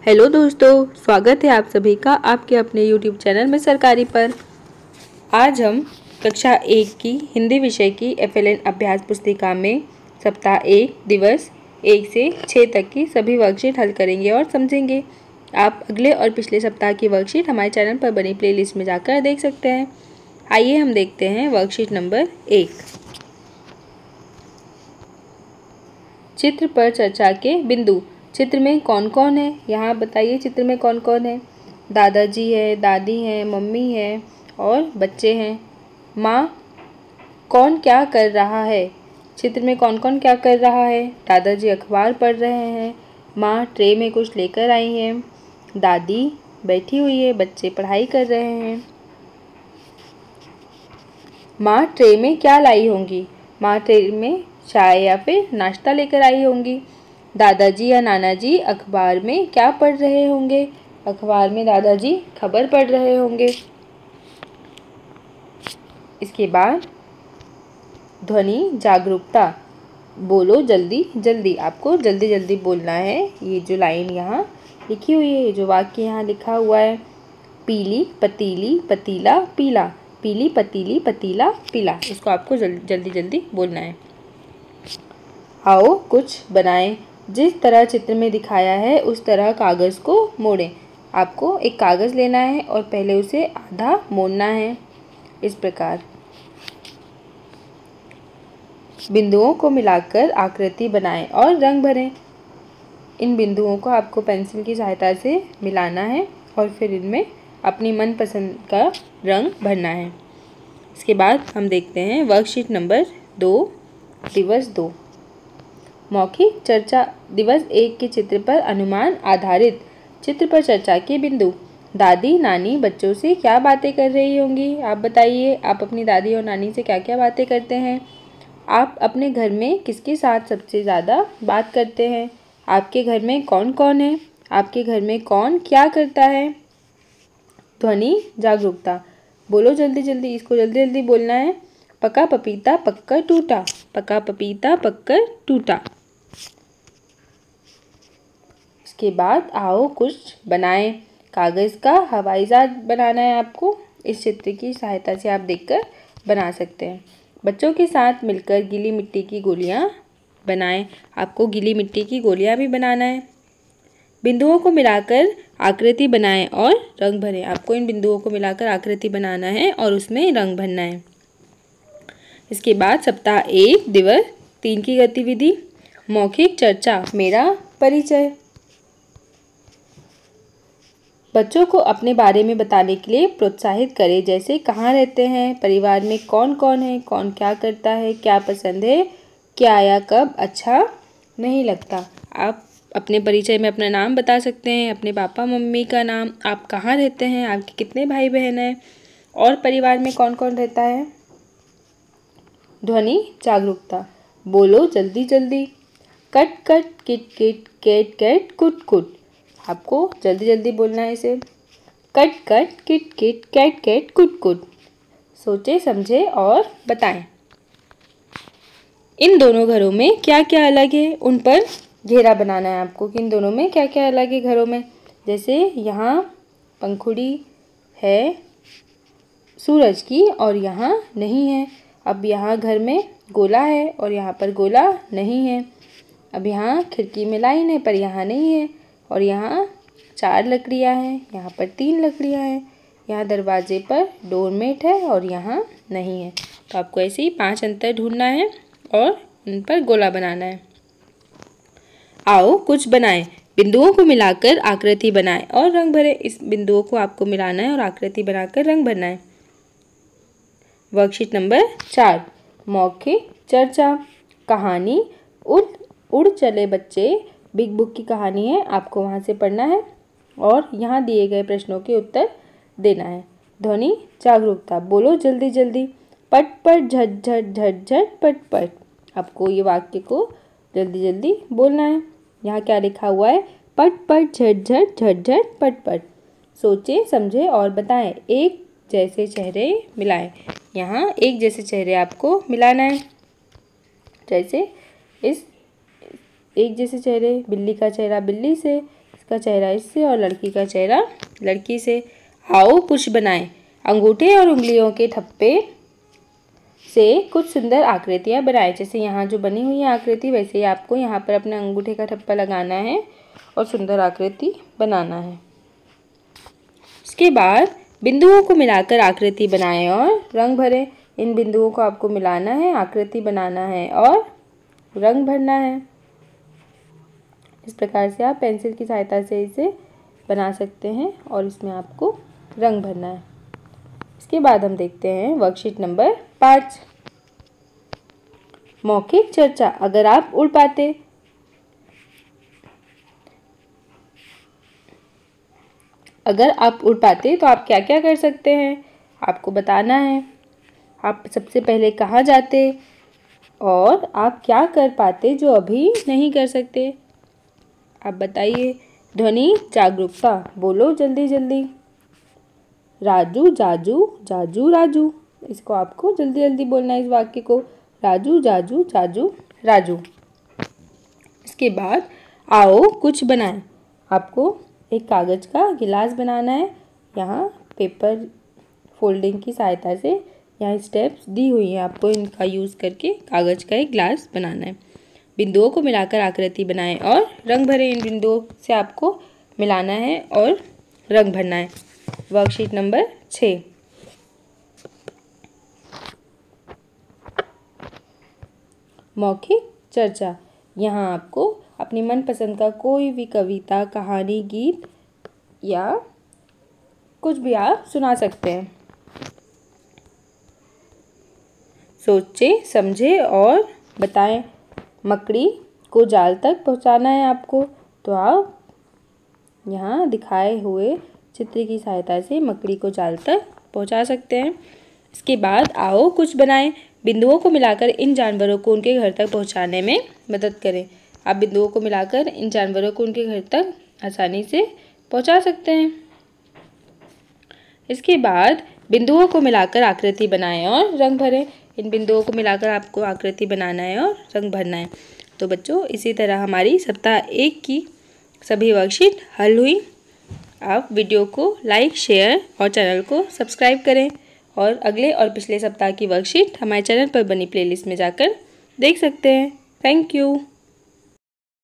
Hello दोस्तों, स्वागत है आप सभी का आपके अपने YouTube चैनल में सरकारी पर। आज हम कक्षा 1 की हिंदी विषय की FLN अभ्यास पुस्तिका में सप्ताह 1 दिवस 1 से 6 तक की सभी वर्कशीट हल करेंगे और समझेंगे। आप अगले और पिछले सप्ताह की वर्कशीट हमारे चैनल पर बनी प्लेलिस्ट में जाकर देख सकते हैं। आइए हम देखते हैं वर्कशीट नंबर 1। चित्र पर चर्चा के बिंदु। चित्र में कौन कौन है, यहाँ बताइए। चित्र में कौन कौन है? दादाजी है, दादी है, मम्मी है और बच्चे हैं। माँ कौन क्या कर रहा है? चित्र में कौन कौन क्या कर रहा है? दादाजी अखबार पढ़ रहे हैं, माँ ट्रे में कुछ लेकर आई हैं, दादी बैठी हुई है, बच्चे पढ़ाई कर रहे हैं। माँ ट्रे में क्या लाई होंगी? माँ ट्रे में चाय या फिर नाश्ता लेकर आई होंगी। दादाजी या नानाजी अखबार में क्या पढ़ रहे होंगे? अखबार में दादाजी खबर पढ़ रहे होंगे। इसके बाद ध्वनि जागरूकता। बोलो जल्दी जल्दी, आपको जल्दी जल्दी बोलना है। ये जो लाइन यहाँ लिखी हुई है, ये जो वाक्य यहाँ लिखा हुआ है, पीली पतीली पतीला पीला, पीली पतीली पतीला पीला, इसको आपको जल्दी जल्दी बोलना है। आओ कुछ बनाएं। जिस तरह चित्र में दिखाया है उस तरह कागज़ को मोड़ें। आपको एक कागज़ लेना है और पहले उसे आधा मोड़ना है, इस प्रकार। बिंदुओं को मिलाकर आकृति बनाएं और रंग भरें। इन बिंदुओं को आपको पेंसिल की सहायता से मिलाना है और फिर इनमें अपनी मनपसंद का रंग भरना है। इसके बाद हम देखते हैं वर्कशीट नंबर 2 दिवस 2। मौखिक चर्चा। दिवस 1 के चित्र पर अनुमान आधारित। चित्र पर चर्चा के बिंदु। दादी नानी बच्चों से क्या बातें कर रही होंगी? आप बताइए, आप अपनी दादी और नानी से क्या क्या बातें करते हैं? आप अपने घर में किसके साथ सबसे ज़्यादा बात करते हैं? आपके घर में कौन कौन है? आपके घर में कौन क्या करता है? ध्वनि जागरूकता। बोलो जल्दी जल्दी, इसको जल्दी जल्दी बोलना है। पका पपीता पककर टूटा, पका पपीता पककर टूटा। इसके बाद आओ कुछ बनाएं। कागज़ का हवाई जहाज बनाना है आपको। इस चित्र की सहायता से आप देखकर बना सकते हैं। बच्चों के साथ मिलकर गीली मिट्टी की गोलियां बनाएं। आपको गीली मिट्टी की गोलियां भी बनाना है। बिंदुओं को मिलाकर आकृति बनाएं और रंग भरें। आपको इन बिंदुओं को मिलाकर आकृति बनाना है और उसमें रंग भरना है। इसके बाद सप्ताह 1 दिवस 3 की गतिविधि। मौखिक चर्चा। मेरा परिचय। बच्चों को अपने बारे में बताने के लिए प्रोत्साहित करें, जैसे कहाँ रहते हैं, परिवार में कौन कौन है, कौन क्या करता है, क्या पसंद है, क्या या कब अच्छा नहीं लगता। आप अपने परिचय में अपना नाम बता सकते हैं, अपने पापा मम्मी का नाम, आप कहाँ रहते हैं, आपके कितने भाई बहन हैं और परिवार में कौन कौन रहता है। ध्वनि जागरूकता। बोलो जल्दी जल्दी। Cut cut kit kit cat cat कुट कुट। आपको जल्दी जल्दी बोलना है इसे। Cut cut kit kit cat cat कुट कुट। सोचे समझे और बताएं। इन दोनों घरों में क्या क्या अलग है, उन पर घेरा बनाना है आपको कि इन दोनों में क्या क्या अलग है घरों में। जैसे यहाँ पंखुड़ी है सूरज की और यहाँ नहीं है। अब यहाँ घर में गोला है और यहाँ पर गोला नहीं है। अब यहाँ खिड़की में लाइन है पर यहाँ नहीं है। और यहाँ 4 लकड़ियाँ हैं, यहाँ पर 3 लकड़ियाँ हैं। यहाँ दरवाजे पर डोरमेट है और यहाँ नहीं है। तो आपको ऐसे ही 5 अंतर ढूंढना है और उन पर गोला बनाना है। आओ कुछ बनाएं। बिंदुओं को मिलाकर आकृति बनाएं और रंग भरें। इस बिंदुओं को आपको मिलाना है और आकृति बनाकर रंग भरना है। Worksheet number 4। मौखिक चर्चा। कहानी उड़ चले बच्चे बिग बुक की कहानी है। आपको वहाँ से पढ़ना है और यहाँ दिए गए प्रश्नों के उत्तर देना है। ध्वनि जागरूकता। बोलो जल्दी जल्दी। पट पट झट झट झट झट पट पट। आपको ये वाक्य को जल्दी जल्दी बोलना है। यहाँ क्या लिखा हुआ है? पट पट झट झट झट झट पट पट। सोचे समझे और बताएं। एक जैसे चेहरे मिलाएं। यहाँ एक जैसे चेहरे आपको मिलाना है। जैसे इस एक जैसे चेहरे, बिल्ली का चेहरा बिल्ली से, का चेहरा इससे और लड़की का चेहरा लड़की से। आओ कुछ बनाएं। अंगूठे और उंगलियों के ठप्पे से कुछ सुंदर आकृतियां बनाएं। जैसे यहाँ जो बनी हुई है आकृति, वैसे ही आपको यहाँ पर अपने अंगूठे का ठप्पा लगाना है और सुंदर आकृति बनाना है। इसके बाद बिंदुओं को मिलाकर आकृति बनाएं और रंग भरें। इन बिंदुओं को आपको मिलाना है, आकृति बनाना है और रंग भरना है। इस प्रकार से आप पेंसिल की सहायता से इसे बना सकते हैं और इसमें आपको रंग भरना है। इसके बाद हम देखते हैं वर्कशीट नंबर 5, मौखिक चर्चा। अगर आप उड़ पाते। अगर आप उड़ पाते तो आप क्या क्या कर सकते हैं, आपको बताना है। आप सबसे पहले कहाँ जाते और आप क्या कर पाते जो अभी नहीं कर सकते, आप बताइए। ध्वनि जागरूकता, बोलो जल्दी जल्दी। राजू जाजू जाजू राजू, इसको आपको जल्दी जल्दी बोलना है इस वाक्य को। राजू जाजू जाजू राजू। इसके बाद आओ कुछ बनाएं। आपको एक कागज़ का गिलास बनाना है। यहाँ पेपर फोल्डिंग की सहायता से यहाँ स्टेप्स दी हुई हैं, आपको इनका यूज़ करके कागज़ का एक गिलास बनाना है। बिंदुओं को मिलाकर आकृति बनाएं और रंग भरें। इन बिंदुओं से आपको मिलाना है और रंग भरना है। वर्कशीट नंबर 6, मौखिक चर्चा। यहाँ आपको अपनी मनपसंद का कोई भी कविता, कहानी, गीत या कुछ भी आप सुना सकते हैं। सोचे, समझे और बताएं। मकड़ी को जाल तक पहुँचाना है आपको, तो आप यहाँ दिखाए हुए चित्र की सहायता से मकड़ी को जाल तक पहुँचा सकते हैं। इसके बाद आओ कुछ बनाएं। बिंदुओं को मिलाकर इन जानवरों को उनके घर तक पहुँचाने में मदद करें। आप बिंदुओं को मिलाकर इन जानवरों को उनके घर तक आसानी से पहुँचा सकते हैं। इसके बाद बिंदुओं को मिलाकर आकृति बनाएं और रंग भरें। इन बिंदुओं को मिलाकर आपको आकृति बनाना है और रंग भरना है। तो बच्चों, इसी तरह हमारी सप्ताह 1 की सभी वर्कशीट हल हुई। आप वीडियो को लाइक, शेयर और चैनल को सब्सक्राइब करें और अगले और पिछले सप्ताह की वर्कशीट हमारे चैनल पर बनी प्लेलिस्ट में जाकर देख सकते हैं। Thank you.